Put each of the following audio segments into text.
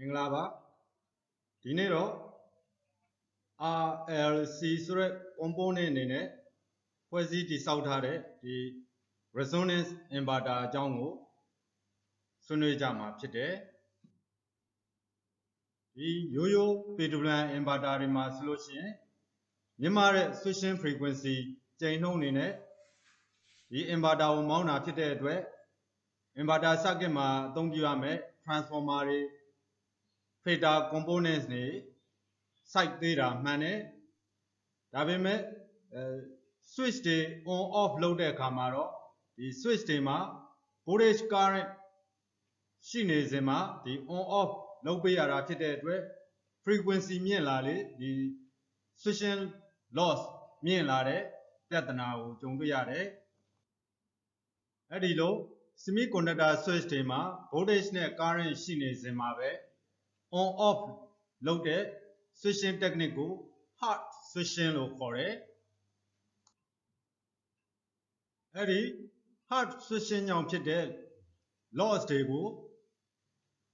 မင်္ဂလာပါဒီနေ့တော့ RLC ဆိုတဲ့ component အနေနဲ့ဖွဲ့စည်းတည်ဆောက်ထားတဲ့ဒီ resonance inverter အကြောင်းကိုဆွေးနွေးကြမှာဖြစ်တယ်ဒီရိုးရိုး PWM inverter တွေမှာဆိုလို့ရှိရင်မြင့်မားတဲ့ switching frequency ကြိမ်နှုန်းအနေနဲ့ဒီ inverter ကိုမောင်းတာဖြစ်တဲ့အတွက် inverter circuit မှာအသုံးပြုရမယ် transformer တွေ filter components တွေ site သေးတာမှန်တယ်ဒါပေမဲ့switch တွေ on off လုပ်တဲ့အခါမှာတော့ဒီ switch တွေမှာ voltage current ရှိနေစဉ်မှာဒီ on off လုပ်ပေးရတာဖြစ်တဲ့အတွက် frequency မြင့်လာလေဒီ switching loss မြင့်လာတဲ့ပြဿနာကိုကြုံတွေ့ရတယ်အဲ့ဒီလို semiconductor switch တွေမှာ voltage နဲ့ current ရှိနေစဉ်မှာပဲ on off လုပ်တဲ့ switching technique ကို hard switching လို့ခေါ်တယ်အဲ့ဒီ hard switching ကြောင့်ဖြစ်တဲ့ loss တွေကို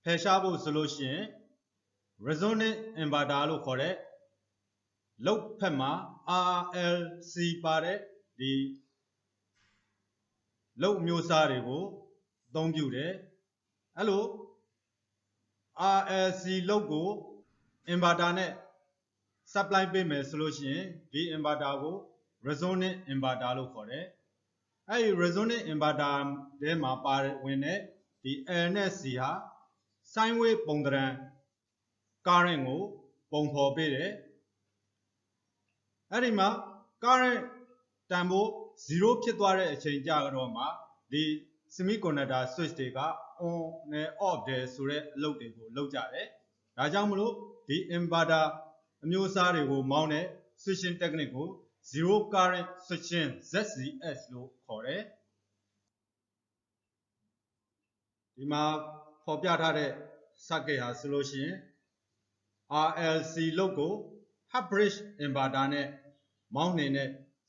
ဖယ်ရှားဖို့ဆိုလို့ရှိရင် resonant inverter လို့ခေါ်တဲ့လုတ်ဖက်မှာ RLC ပါတဲ့ဒီလုတ်မျိုးစားတွေကိုအသုံးပြုတယ်အဲ့လို RLC လုတ်ကို inverter နဲ့ supply ပေးမယ်ဆိုလို့ရှိရင်ဒီ inverter ကို resonant inverter လို့ခေါ်တယ်အဲ့ဒီ resonant inverter ထဲမှာပါဝင်တဲ့ဒီ L နဲ့ C ဟာ sine wave ပုံသဏ္ဍာန် current ကိုပုံဖော်ပေးတယ်အဲ့ဒီမှာ current တန်ဖိုး0ဖြစ်သွားတဲ့အချိန်ကြတော့မှဒီ semiconductor switch တွေက on နဲ့ off တယ်ဆိုတဲ့အလုပ်တွေကိုလုပ်ကြတယ်ဒါကြောင့်မလို့ဒီ inverter အမျိုးအစားတွေကိုမောင်းတဲ့ switching technique ကို zero current switching ZCS လို့ခေါ်တယ်ဒီမှာဖော်ပြထားတဲ့ circuit ဟာဆိုလို့ရှိရင် RLC လုတ်ကို half bridge inverter နဲ့မောင်းနေတဲ့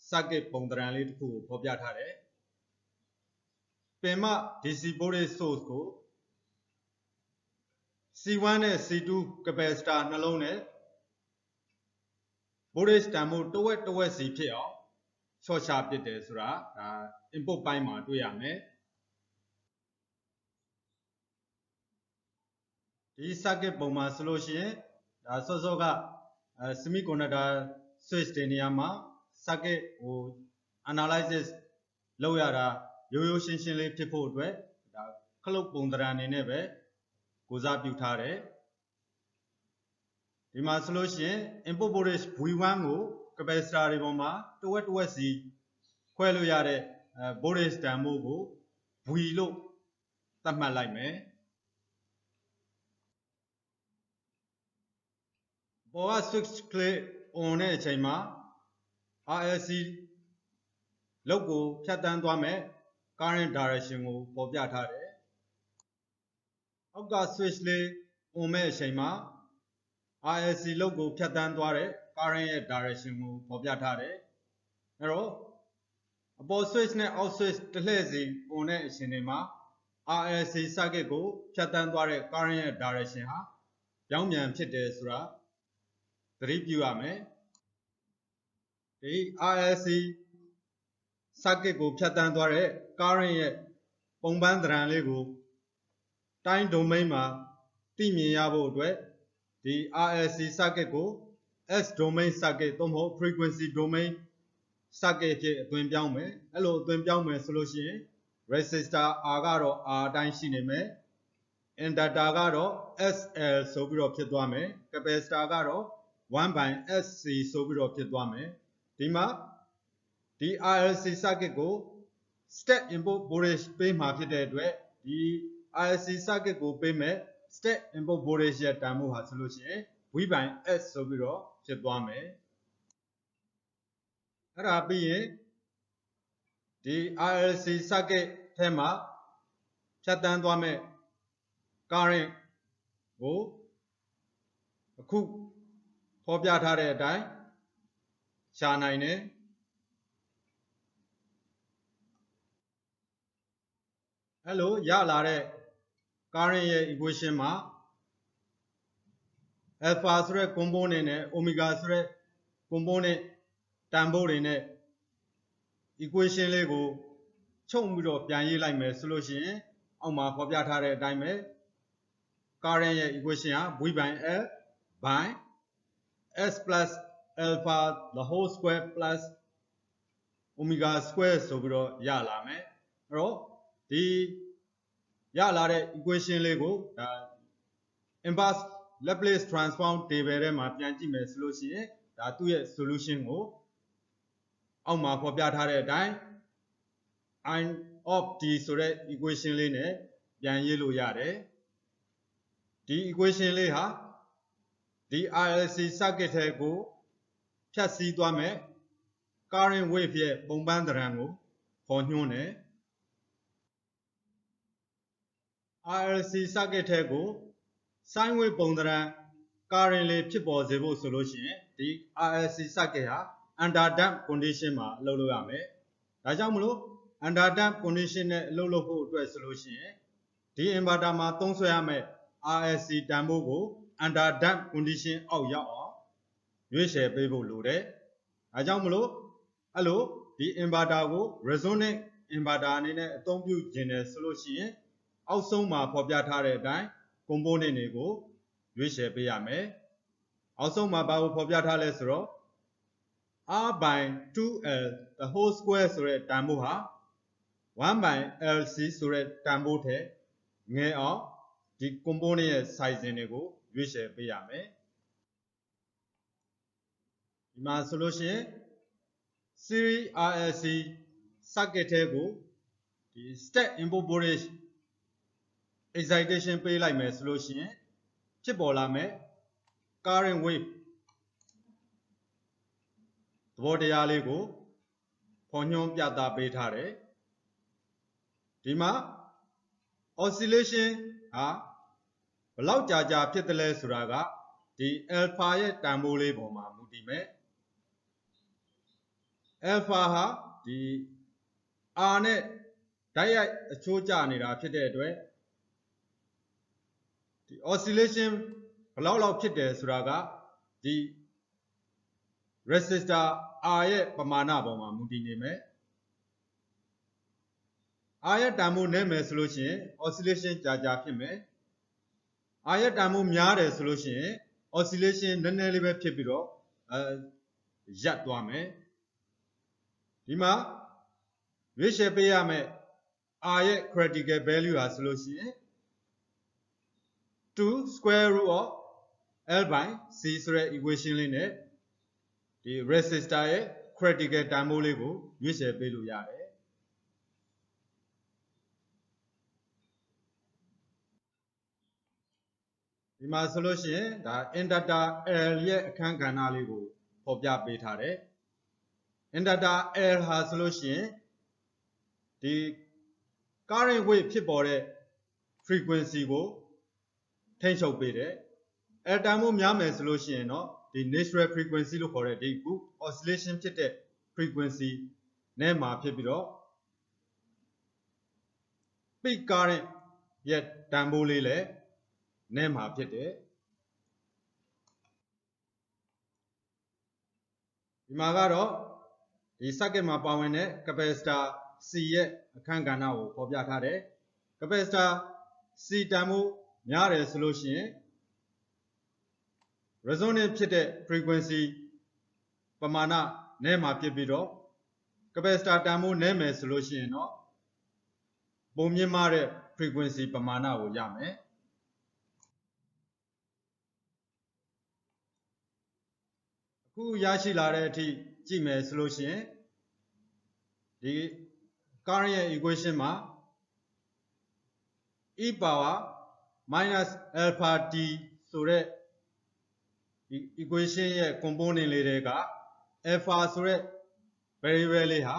circuit ပုံသဏ္ဍာန်လေးတစ်ခုကိုဖော်ပြထားတယ်ပင်မ DC voltage source ကို C1 နဲ့ C2 capacitor နှလုံးနဲ့ voltage တန်ဖိုးတစ်ဝက်စီဖြစ်အောင်ချော့ချပစ်တယ်ဆိုတာဒါ input ပိုင်းမှာတွေ့ရမယ်ဒီ circuit ပုံမှာဆိုလို့ရှိရင်ဒါစောကsemiconductor switch တွေနေရာမှာ circuit ကို analysis လုပ်ရတာရိုးရိုးရှင်းရှင်းလေးဖြစ်ဖို့အတွက်ဒါခလုတ်ပုံသဏ္ဍာန်အနေနဲ့ပဲကိုစားပြုထားတယ်ဒီမှာဆိုလို့ရှိရင် input voltage V1 ကို capacitor တွေပေါ်မှာတစ်ဝက်စီခွဲလို့ရတဲ့voltage တန်ဖိုးကို V လို့သတ်မှတ်လိုက်မယ်ပေါ်က switch click on တဲ့အချိန်မှာ RLC လုတ်ကိုဖြတ်တန်းသွားမယ် current direction ကိုပေါ်ပြထားတယ်အောက်က switch လေး on မဲ့အချိန်မှာ RLC လုတ်ကိုဖြတ်တန်းသွားတဲ့ current ရဲ့ direction ကိုပေါ်ပြထားတယ်အဲ့တော့အပေါ် switch နဲ့အောက် switch တစ်လှည့်စီ on တဲ့အချိန်တွေမှာ RLC circuit ကိုဖြတ်တန်းသွားတဲ့ current ရဲ့ direction ဟာပြောင်းပြန်ဖြစ်တယ်ဆိုတာသတိပြုရမယ်ဒီ RLC circuit ကိုဖြတ်တန်းသွားတဲ့ current ရဲ့ပုံပန်းသဏ္ဍာန်လေးကို time domain မှာသိမြင်ရဖို့အတွက်ဒီ RLC circuit ကို S domain circuit သို့မဟုတ် frequency domain circuit အဖြစ်အသွင်ပြောင်းမယ်အဲ့လိုအသွင်ပြောင်းမယ်ဆိုလို့ရှိရင် resistor R ကတော့ R အတိုင်းရှိနေမယ် inductor ကတော့ SL ဆိုပြီးတော့ဖြစ်သွားမယ် capacitor ကတော့ 1/SC ဆိုပြီးတော့ဖြစ်သွားမယ်ဒီမှာဒီ RLC circuit ကို step input voltage ပေးမှာဖြစ်တဲ့အတွက်ဒီ RLC circuit ကိုပေးမဲ့ step input voltage ရဲ့တန်ဖိုးဟာဆိုလို့ရှိရင် V/S ဆိုပြီးတော့ဖြစ်သွားမယ်အဲ့ဒါပြီးရင်ဒီ RLC circuit ထဲမှာဖြတ်တန်းသွားမဲ့ current ကိုအခုဖော်ပြထားတဲ့အတိုင်းရှာနိုင်တယ်အဲ့လိုရလာတဲ့ current ရဲ့ equation မှာ alpha ဆိုတဲ့ component နဲ့ omega ဆိုတဲ့ component တန်ဖိုးတွေနဲ့ equation လေးကိုချုပ်ပြီးတော့ပြန်ရေးလိုက်မယ်ဆိုလို့ရှိရင်အောက်မှာဖော်ပြထားတဲ့အတိုင်းပဲ current ရဲ့ equation က V by L by S plus alpha the whole square plus omega square ဆိုပြီးတော့ရလာမယ်အဲ့တော့ဒီရလာတဲ့ equation လေးကိုinverse Laplace transform table ထဲမှာပြန်ကြည့်မယ်ဆိုလို့ရှိရင်ဒါသူ့ရဲ့ solution ကိုအောက်မှာဖော်ပြထားတဲ့အတိုင်း I of t ဆိုတဲ့ equation လေးနဲ့ပြန်ရေးလို့ရတယ်ဒီ equation လေးဟာဒီ RLC circuit ထဲကိုဖြတ်စည်းသွားမယ် current wave ရဲ့ပုံပန်းသဏ္ဍာန်ကိုခေါ်ညွှန်းတယ် RLC circuit ထဲကို sine wave ပုံသဏ္ဍာန် current လေးဖြစ်ပေါ်စေဖို့ဆိုလို့ရှိရင်ဒီ RLC circuit ဟာ under damped condition မှာအလုပ်လုပ်ရမယ်ဒါကြောင့်မလို့ under damped condition နဲ့အလုပ်လုပ်ဖို့အတွက်ဆိုလို့ရှိရင်ဒီ inverter မှာသုံးစွဲရမယ့် RLC တန်ဖိုးကို under damped condition အောက်ရောက်အောင်ရွေးချယ်ပေးဖို့လိုတယ်ဒါကြောင့်မလို့အဲ့လိုဒီ inverter ကို resonant inverter အနေနဲ့အသုံးပြုခြင်းတယ်ဆိုလို့ရှိရင်အောက်ဆုံးမှာဖော်ပြထားတဲ့အတိုင်း component တွေကိုရွေးချယ်ပေးရမယ်အောက်ဆုံးမှာဘာကိုဖော်ပြထားလဲဆိုတော့ R by 2L the whole square ဆိုတဲ့တန်ဖိုးဟာ1 by LC ဆိုတဲ့တန်ဖိုးထက်ငယ်အောင်ဒီ component ရဲ့ sizing တွေကိုရွေးချယ်ပေးရမယ်ဒီမှာဆိုလို့ရှိရင် series RLC circuit ထဲကိုဒီ step input voltage excitation ပေးလိုက်မယ်ဆိုလို့ရှိရင်ဖြစ်ပေါ်လာမယ် current wave သဘောတရားလေးကိုဖော်ညွှန်းပြသပေးထားတယ်ဒီမှာ oscillation ဟာဘလောက်ကြာဖြစ်တယ်လဲဆိုတာကဒီ alpha ရဲ့တန်ဖိုးလေးပေါ်မှာမူတည်မယ် alpha ဟာဒီ R နဲ့ဓာတ်ရိုက်အချိုးကျနေတာဖြစ်တဲ့အတွက်ဒီ oscillation ဘလောက်ဖြစ်တယ်ဆိုတာကဒီ resistor R ရဲ့ပမာဏပေါ်မှာမူတည်နေမယ် R ရဲ့တန်ဖိုးနည်းမယ်ဆိုလို့ရှိရင် oscillation ကြာဖြစ်မယ် R ရဲ့တန်ဖိုးများတယ်ဆိုလို့ရှိရင် oscillation နည်းနည်းလေးပဲဖြစ်ပြီးတော့ရပ်သွားမယ်ဒီမှာရွေးချယ်ပေးရမယ် R ရဲ့ critical value ဟာဆိုလို့ရှိရင် 2 square root of L by C ဆိုတဲ့ equation လေးနဲ့ဒီ resistor ရဲ့ critical တန်ဖိုးလေးကိုရွေးချယ်ပေးလို့ရတယ်ဒီမှာဆိုလို့ရှိရင်ဒါ inductor L ရဲ့အခန်းကဏ္ဍလေးကိုဖော်ပြပေးထားတယ် inductor L ဟာဆိုလို့ရှိရင်ဒီ current wave ဖြစ်ပေါ်တဲ့ frequency ကိုထိန်းချုပ်ပေးတယ် L တန်ဖိုးများမယ်ဆိုလို့ရှိရင်တော့ဒီ natural frequency လို့ခေါ်တဲ့ဒီ group oscillation ဖြစ်တဲ့ frequency နဲ့မှာဖြစ်ပြီးတော့ peak current ရဲ့တန်ဖိုးလေးလည်းနဲ့မှာဖြစ်တယ်ဒီမှာကတော့ဒီ circuit မှာပါဝင်တဲ့ capacitor C ရဲ့အခန်းကဏ္ဍကိုဖော်ပြထားတယ် capacitor C တန်ဖိုးများတယ်ဆိုလို့ရှိရင် resonant ဖြစ်တဲ့ frequency ပမာဏနဲ့မှာဖြစ်ပြီးတော့ capacitor တန်ဖိုးနည်းမယ်ဆိုလို့ရှိရင်တော့ပုံမြင့်မားတဲ့ frequency ပမာဏကိုရမယ်အခုရရှိလာတဲ့အထိကြည့်မယ်ဆိုလို့ရှိရင်ဒီ current ရဲ့ equation မှာ e power minus alpha t ဆိုတဲ့ equation ရဲ့ component လေးတွေက alpha ဆိုတဲ့ variable လေးဟာ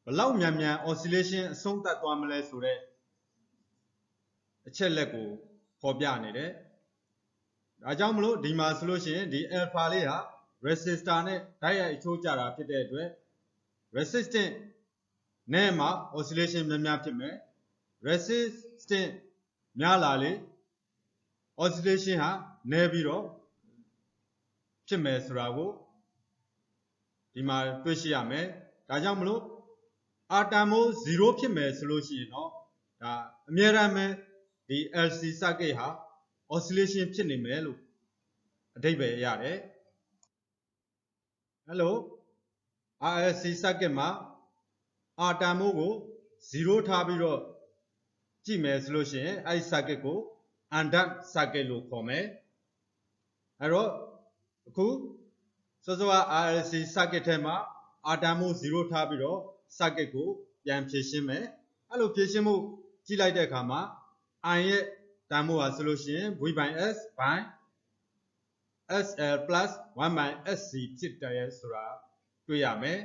ဘလောက်မြန် oscillation အဆုံးသတ်သွားမလဲဆိုတဲ့အချက်လက်ကိုဖော်ပြနေတယ်ဒါကြောင့်မလို့ဒီမှာဆိုလို့ရှိရင်ဒီ alpha လေးဟာ resistor နဲ့ဓာတ်ရိုက်အချိုးကျတာဖြစ်တဲ့အတွက် resistance နဲ့မှာ oscillation များဖြစ်မယ် resistance များလာလေ oscillation ဟာနည်းပြီးတော့ဖြစ်မယ်ဆိုတာကိုဒီမှာတွေ့ရှိရမယ်ဒါကြောင့်မလို့ R တန်ဖိုး0ဖြစ်မယ်ဆိုလို့ရှိရင်တော့ဒါအမြဲတမ်းပဲဒီ LC circuit ဟာ oscillation ဖြစ်နေမယ်လို့အဓိပ္ပာယ်ရတယ်အဲ့လို RLC circuit မှာ R တန်ဖိုးကို0ထားပြီးတော့ကြည့်မယ်ဆိုလို့ရှိရင်အဲ့ဒီ circuit ကို undamped circuit လို့ခေါ်မယ်အဲ့တော့အခုစောစောက RLC circuit ထဲမှာ R တန်ဖိုး0ထားပြီးတော့ circuit ကိုပြန်ဖြည့်ရှင်းမယ်အဲ့လိုဖြည့်ရှင်းမှုကြည့်လိုက်တဲ့အခါမှာ I ရဲ့တန်ဖိုးဟာဆိုလို့ရှိရင် V by S by SL plus 1 by SC ဖြစ်တယ်ဆိုတာတွေ့ရမယ်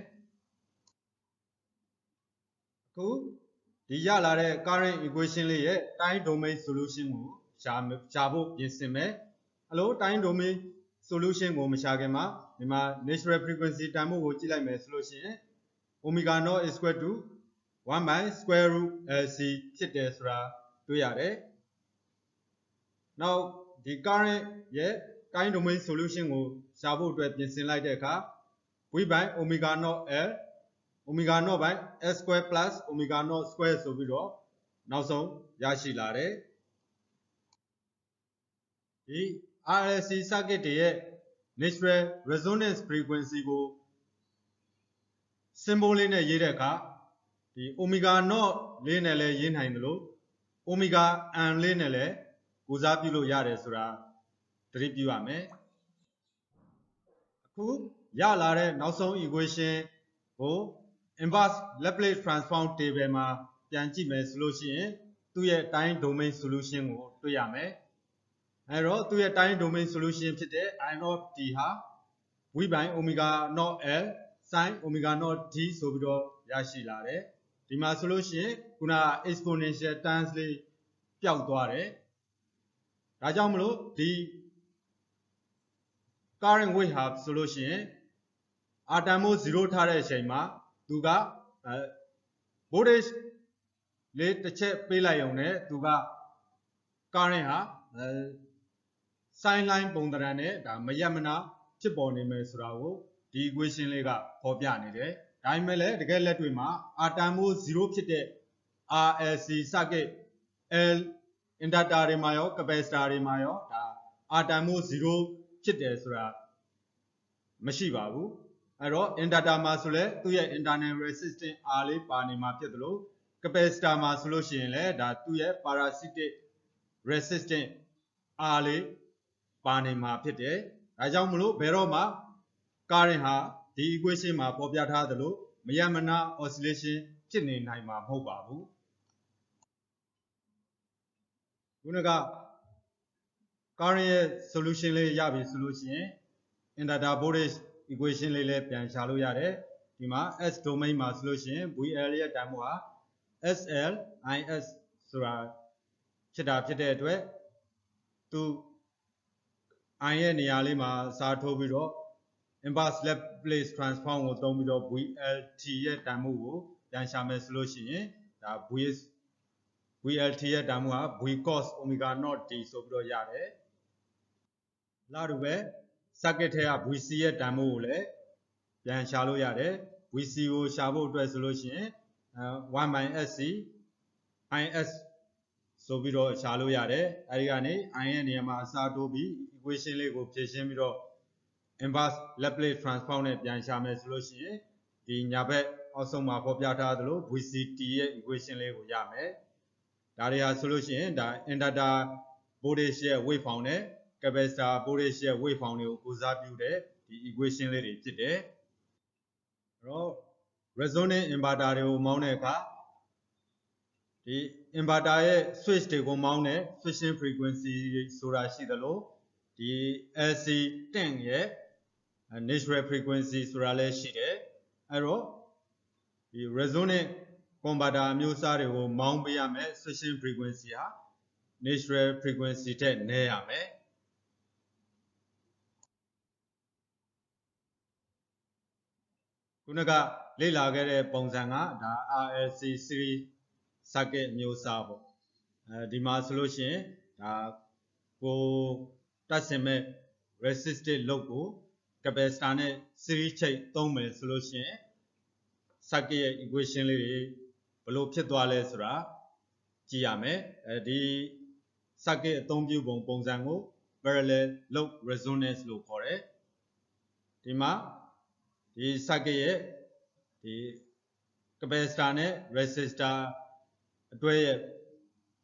အခုဒီရလာတဲ့ current equation လေးရဲ့ time domain solution ကိုရှာဖို့ပြင်ဆင်မယ်အဲ့လို time domain solution ကိုမရှာခင်မှာဒီမှာ natural frequency တန်ဖိုးကိုကြည့်လိုက်မယ်ဆိုလို့ရှိရင် omega naught is equal to 1 by square root LC ဖြစ်တယ်ဆိုတာတွေ့ရတယ်နောက်ဒီ current ရဲ့ time domain solution ကိုရှာဖို့အတွက်ပြင်ဆင်လိုက်တဲ့အခါ V by omega naught L omega naught by S square plus omega naught square ဆိုပြီးတော့နောက်ဆုံးရရှိလာတယ်ဒီ RLC circuit တွေရဲ့ natural resonance frequency ကို symbol လေးနဲ့ရေးတဲ့အခါဒီ omega naught လေးနဲ့လည်းရေးနိုင်တယ်လို့ omega n လေးနဲ့လည်းကိုစားပြုလို့ရတယ်ဆိုတာသတိပြုရမယ်အခုရလာတဲ့နောက်ဆုံး equation ကို inverse Laplace transform table မှာပြန်ကြည့်မယ်ဆိုလို့ရှိရင်သူ့ရဲ့ time domain solution ကိုတွေ့ရမယ်အဲ့တော့သူ့ရဲ့ time domain solution ဖြစ်တဲ့ I naught t ဟာ V by omega naught L sin omega naught d ဆိုပြီးတော့ရရှိလာတယ်ဒီမှာဆိုလို့ရှိရင်ခုန exponential terms လေးပျောက်သွားတယ်ဒါကြောင့်မလို့ဒီ current weight ဟာဆိုလို့ရှိရင် R တန်ဖိုး0ထားတဲ့အချိန်မှာသူကvoltage လေးတစ်ချက်ပေးလိုက်ရုံနဲ့သူက current ဟာsin line ပုံသဏ္ဍာန်နဲ့ဒါမရပ်မနာဖြစ်ပေါ်နေမယ်ဆိုတာကိုဒီ equation လေးကဖော်ပြနေတယ်ဒါပေမဲ့လည်းတကယ်လက်တွေ့မှာ R တန်ဖိုး0ဖြစ်တဲ့ RLC circuit L inductor တွေမှာရော capacitor တွေမှာရောဒါ R တန်ဖိုး0ဖြစ်တယ်ဆိုတာမရှိပါဘူးအဲ့တော့ inductor မှာဆိုလဲသူ့ရဲ့ internal resistance R လေးပါနေမှာဖြစ်သလို capacitor မှာဆိုလို့ရှိရင်လည်းဒါသူ့ရဲ့ parasitic resistance R လေးပါနေမှာဖြစ်တယ်ဒါကြောင့်မလို့ဘယ်တော့မှ current ဟာဒီ equation မှာပေါ်ပြထားသလိုမရမနာ oscillation ဖြစ်နေနိုင်မှာမဟုတ်ပါဘူးခုနက current ရဲ့ solution လေးရပြီဆိုလို့ရှိရင် inductor voltage equation လေးလည်းပြန်ရှာလို့ရတယ်ဒီမှာ S domain မှာဆိုလို့ရှိရင် VL ရဲ့တန်ဖိုးဟာ SL IS ဆိုတာဖြစ်တဲ့အတွက်သူ I ရဲ့နေရာလေးမှာစာထိုးပြီးတော့ inverse Laplace transform ကိုသုံးပြီးတော့ VLT ရဲ့တန်ဖိုးကိုပြန်ရှာမယ်ဆိုလို့ရှိရင်ဒါ VLT ရဲ့တန်ဖိုးဟာ V cos omega naught t ဆိုပြီးတော့ရတယ်လာတူပဲ circuit ထဲက VC ရဲ့တန်ဖိုးကိုလည်းပြန်ရှာလို့ရတယ် VC ကိုရှာဖို့အတွက်ဆိုလို့ရှိရင်1 by SC IS ဆိုပြီးတော့ရှာလို့ရတယ်အဲဒီကနေ I ရဲ့နေရာမှာအစားထိုးပြီး equation လေးကိုဖြည့်ရှင်းပြီးတော့ inverse Laplace transform နဲ့ပြန်ရှာမယ်ဆိုလို့ရှိရင်ဒီညာဘက်အောက်ဆုံးမှာဖော်ပြထားသလို VCT ရဲ့ equation လေးကိုရမယ်ဒါတွေဟာဆိုလို့ရှိရင်ဒါ inductor voltage ရဲ့ waveform နဲ့ capacitor voltage ရဲ့ waveform တွေကိုကိုစားပြုတဲ့ဒီ equation လေးတွေဖြစ်တယ်အဲ့တော့ resonant inverter တွေကိုမောင်းတဲ့အခါဒီ inverter ရဲ့ switch တွေကိုမောင်းတဲ့ switching frequency ဆိုတာရှိသလိုဒီ LC10 ရဲ့ natural frequency ဆိုတာလည်းရှိတယ်အဲ့တော့ဒီ resonant converter အမျိုးအစားတွေကိုမောင်းပေးရမယ် switching frequency ဟာ natural frequency ထက်နည်းရမယ်ခုနကလေ့လာခဲ့တဲ့ပုံစံကဒါ RLC series circuit အမျိုးအစားပေါ့ဒီမှာဆိုလို့ရှိရင်ဒါ ကိုတတ်ဆင်မဲ့ resistive load ကို capacitor နဲ့ series ချိတ်သုံးမယ်ဆိုလို့ရှိရင် circuit ရဲ့ equation လေးတွေဘယ်လိုဖြစ်သွားလဲဆိုတာကြည့်ရမယ်ဒီ circuit အသုံးပြုပုံပုံစံကို parallel load resonance လို့ခေါ်တယ်ဒီမှာဒီ circuit ရဲ့ဒီ capacitor နဲ့ resistor အတွဲရဲ့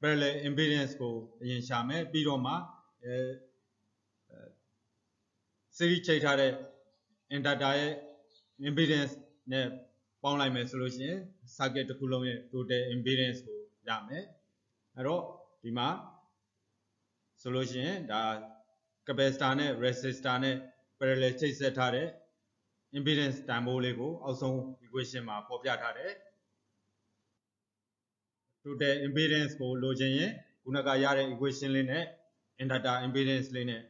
parallel impedance ကိုအရင်ရှာမယ်ပြီးတော့မှseries ချိတ်ထားတဲ့ inductor ရဲ့ impedance နဲ့ပေါင်းလိုက်မယ်ဆိုလို့ရှိရင် circuit တစ်ခုလုံးရဲ့ total impedance ကိုရမယ်အဲ့တော့ဒီမှာဆိုလို့ရှိရင်ဒါ capacitor နဲ့ resistor နဲ့ parallel ချိတ်ဆက်ထားတဲ့ impedance တန်ဖိုးလေးကိုအောက်ဆုံး equation မှာဖော်ပြထားတယ် total impedance ကိုလိုချင်ရင်ခုနကရတဲ့ equation လေးနဲ့ inductor impedance လေးနဲ့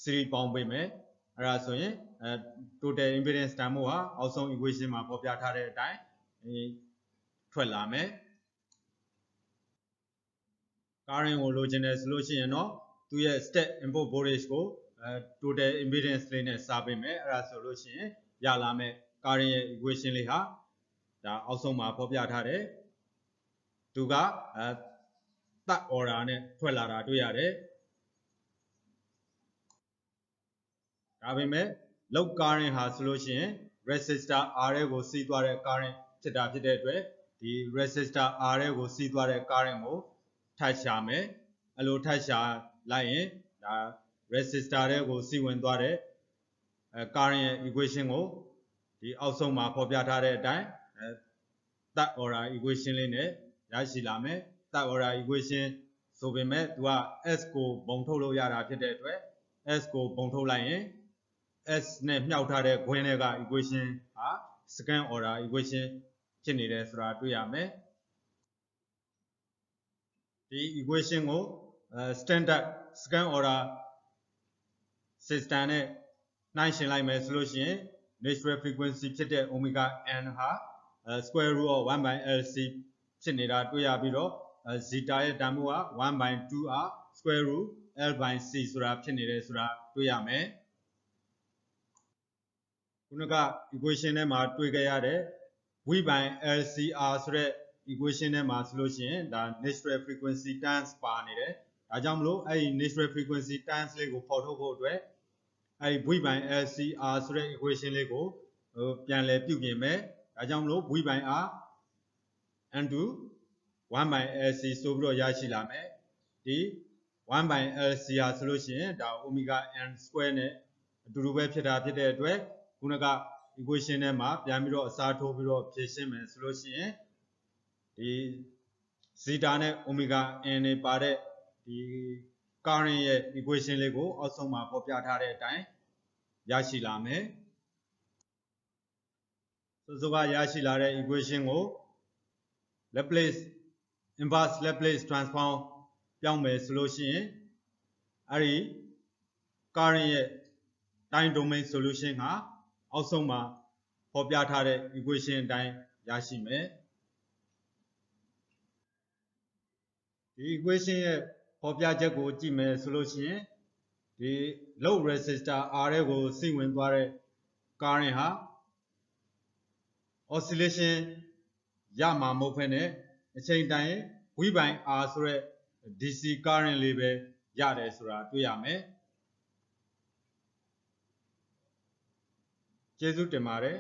series ပေါင်းပေးမယ်အဲ့ဒါဆိုရင်total impedance တန်ဖိုးဟာအောက်ဆုံး equation မှာဖော်ပြထားတဲ့အတိုင်းထွက်လာမယ် current ကိုလိုချင်တယ်ဆိုလို့ရှိရင်တော့သူရဲ့ step input voltage ကိုtotal impedance လေးနဲ့စာပေးမယ်အဲ့ဒါဆိုလို့ရှိရင်ရလာမယ် current ရဲ့ equation လေးဟာဒါအောက်ဆုံးမှာဖော်ပြထားတယ်သူကthird order နဲ့ထွက်လာတာတွေ့ရတယ်ဒါပေမဲ့ load current ဟာဆိုလို့ရှိရင် resistor R ကိုစီးသွားတဲ့ current ဖြစ်တာဖြစ်တဲ့အတွက်ဒီ resistor R ကိုစီးသွားတဲ့ current ကိုထပ်ရှာမယ်အဲ့လိုထပ်ရှာလိုက်ရင်ဒါ resistor ကိုစီးဝင်သွားတဲ့current ရဲ့ equation ကိုဒီအောက်ဆုံးမှာဖော်ပြထားတဲ့အတိုင်းthird order equation လေးနဲ့ရရှိလာမယ် third order equation ဆိုပေမဲ့သူက S ကိုပုံထုတ်လို့ရတာဖြစ်တဲ့အတွက် S ကိုပုံထုတ်လိုက်ရင် S နဲ့မြှောက်ထားတဲ့ခွင်းတွေက equation ဟာ second order equation ဖြစ်နေတယ်ဆိုတာတွေ့ရမယ်ဒီ equation ကိုstandard second order system နဲ့နှိုင်းယှဉ်လိုက်မယ်ဆိုလို့ရှိရင် natural frequency ဖြစ်တဲ့ omega n ဟာ square root of 1 by LC ဖြစ်နေတာတွေ့ရပြီးတော့ zeta ရဲ့တန်ဖိုးက 1 by 2r square root L by C ဆိုတာဖြစ်နေတယ်ဆိုတာတွေ့ရမယ်ခုနက equation ထဲမှာတွေ့ကြရတဲ့ V by LCR ဆိုတဲ့ equation ထဲမှာဆိုလို့ရှိရင်ဒါ natural frequency terms ပါနေတယ်ဒါကြောင့်မလို့အဲ့ဒီ natural frequency terms လေးကိုဖော်ထုတ်ဖို့အတွက်အဲ့ဒီ V by LCR ဆိုတဲ့ equation လေးကိုပြန်လည်ပြုပြင်မယ်ဒါကြောင့်မလို့ V by R into 1 by LC ဆိုပြီးတော့ရရှိလာမယ်ဒီ 1 by LCR ဆိုလို့ရှိရင်ဒါ omega n square နဲ့အတူတူပဲဖြစ်တာဖြစ်တဲ့အတွက်ခုနက equation ထဲမှာပြန်ပြီးတော့အစားထိုးပြီးတော့ဖြည့်ရှင်းမယ်ဆိုလို့ရှိရင်ဒီ zeta နဲ့ omega n တွေပါတဲ့ဒီ current ရဲ့ equation လေးကိုအောက်ဆုံးမှာဖော်ပြထားတဲ့အတိုင်းရရှိလာမယ်ဆိုကရရှိလာတဲ့ equation ကို Laplace inverse Laplace transform ပြောင်းမယ်ဆိုလို့ရှိရင်အဲ့ဒီ current ရဲ့ time domain solution ဟာအောက်ဆုံးမှာဖော်ပြထားတဲ့ equation အတိုင်းရရှိမယ်ဒီ equation ရဲ့ဖော်ပြချက်ကိုကြည့်မယ်ဆိုလို့ရှိရင်ဒီ load resistor R ကိုစီးဝင်သွားတဲ့ current ဟာ oscillation ရမှာမဟုတ်ဘဲနဲ့အချိန်တိုင်း V by R ဆိုတဲ့ DC current လေးပဲရတယ်ဆိုတာတွေ့ရမယ်ကျေးဇူးတင်ပါတယ်